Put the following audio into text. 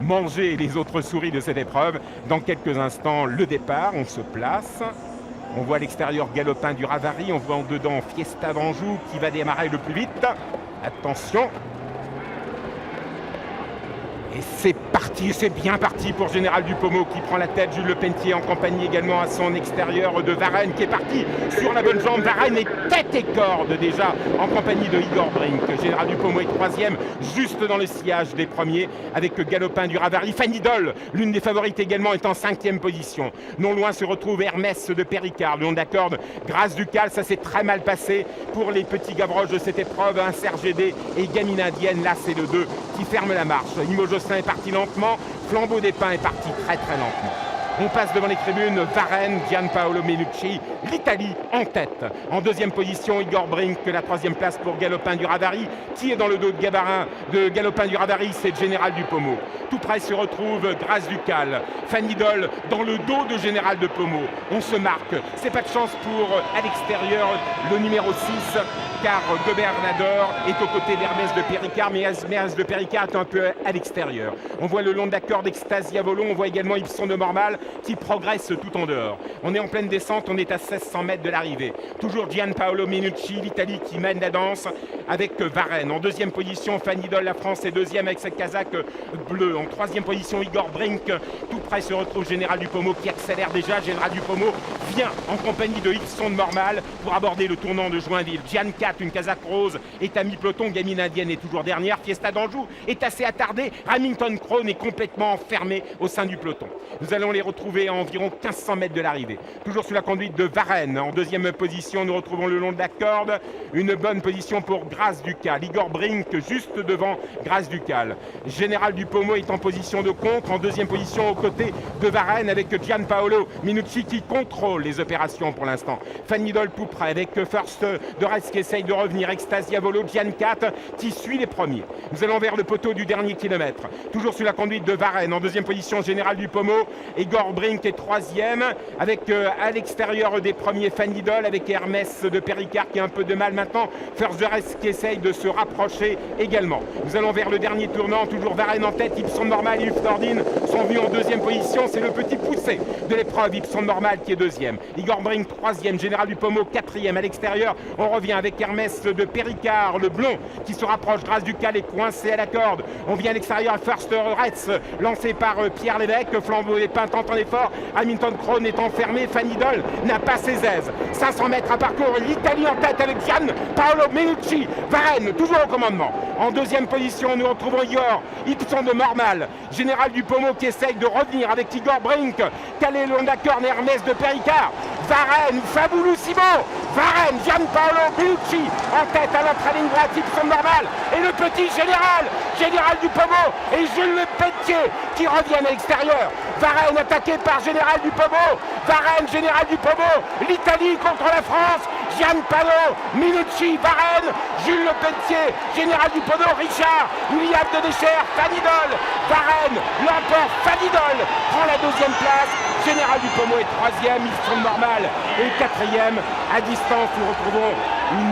manger les autres souris de cette épreuve. Dans quelques instants, le départ, on se place. On voit l'extérieur galopin du Ravary, on voit en dedans Fiesta d'Anjou qui va démarrer le plus vite. Attention. Et c'est parti, c'est bien parti pour Général Dupommeau qui prend la tête. Jules Lepentier en compagnie également à son extérieur de Varenne qui est parti sur la bonne jambe. Varenne est tête et corde déjà en compagnie de Igor Brink. Général Dupommeau est troisième, juste dans le sillage des premiers avec Galopin du Ravary. Fanny Doll, l'une des favorites également, est en cinquième position. Non loin se retrouve Hermès de Péricard. Le long de la corde, Grâce Ducal, ça s'est très mal passé pour les petits gavroches de cette épreuve. Un Serge Gédé et Gamine Indienne, là c'est le 2 qui ferme la marche. Josselin est parti lentement, Flambeau des Pins est parti très lentement. On passe devant les tribunes, Varenne, Gianpaolo Menucci, l'Italie en tête. En deuxième position, Igor Brink, la troisième place pour Galopin du Ravary. Qui est dans le dos de Galopin du Ravary? C'est Général Dupommeau. Tout près se retrouve Grâce Ducal. Fanny Doll dans le dos de Général Dupommeau. On se marque. C'est pas de chance pour, à l'extérieur, le numéro 6, car Gobernador est aux côtés d'Hermès de Péricard, mais Hermès de Péricard est un peu à l'extérieur. On voit le long de la corde Extasia Volo, on voit également Ibson de Mormal qui progresse tout en dehors. On est en pleine descente, on est à 1600 mètres de l'arrivée. Toujours Gianpaolo Menucci, l'Italie qui mène la danse avec Varenne. En deuxième position, Fanny Doll, la France est deuxième avec sa casaque bleue. En troisième position, Igor Brink. Tout près se retrouve Général Dupommeau qui accélère déjà. Général Dupommeau vient en compagnie de Ibson de Mormal pour aborder le tournant de Joinville. Gian 4, une casaque rose, est à mi-peloton. Gamine Indienne est toujours dernière. Fiesta d'Anjou est assez attardée. Remington Crown est complètement enfermé au sein du peloton. Nous allons les retrouver à environ 1500 mètres de l'arrivée. Toujours sous la conduite de Varenne. En deuxième position, nous retrouvons le long de la corde. Une bonne position pour Grâce Ducal. Igor Brink juste devant Grâce Ducal. Général Dupommeau est en position de contre. En deuxième position aux côtés de Varenne avec Gianpaolo Menucci qui contrôle les opérations pour l'instant. Fanny Doll tout près avec First de Retz qui essaye de revenir. Extasia Volo, Gian 4 qui suit les premiers. Nous allons vers le poteau du dernier kilomètre. Toujours sous la conduite de Varenne. En deuxième position, Général Dupommeau. Igor Brink est troisième avec à l'extérieur des premiers Fanny Doll avec Hermès de Péricard qui a un peu de mal maintenant. First de Retz qui essaye de se rapprocher également. Nous allons vers le dernier tournant. Toujours Varenne en tête. Ibson Normal et Yves Nordine sont venus en deuxième position. C'est le petit poussé de l'épreuve. Ibson Normal qui est deuxième. Igor Brink troisième. Général Dupommeau quatrième. À l'extérieur, on revient avec Hermès de Péricard, le blond qui se rapproche. Grâce Ducal est coincé à la corde. On vient à l'extérieur. First Retz lancé par Pierre Lévesque. Flambeau des Pins tente un effort. Hamilton Crown est enfermé. Fanny Doll n'a pas ses aises. 500 mètres à parcourir. L'Italie en tête avec Gianpaolo Menucci. Varenne toujours au commandement. En deuxième position, nous retrouvons Igor Ibson de Mormal. Général Dupommeau qui essaye de revenir avec Igor Brink. Calé le long de la corde, Hermès de Péricard. Varenne, Fabulissimo. Varenne, Gianpaolo Menucci en tête à l'entrée ligne droite. Ibson Normal et le petit Général Dupommeau et Jules Lepentier qui reviennent à l'extérieur. Varenne attaqué par Général Dupommeau. Varenne, Général Dupommeau. L'Italie contre la France. Gianpaolo Menucci, Varenne, Jules Lepentier, Général Dupommeau, Richard, William de Deschères, Fanny Doll. Varenne l'emporte. Fanny Doll prend la deuxième place. Général Dupommeau est troisième. Ibson Normal est quatrième. À distance, nous retrouvons une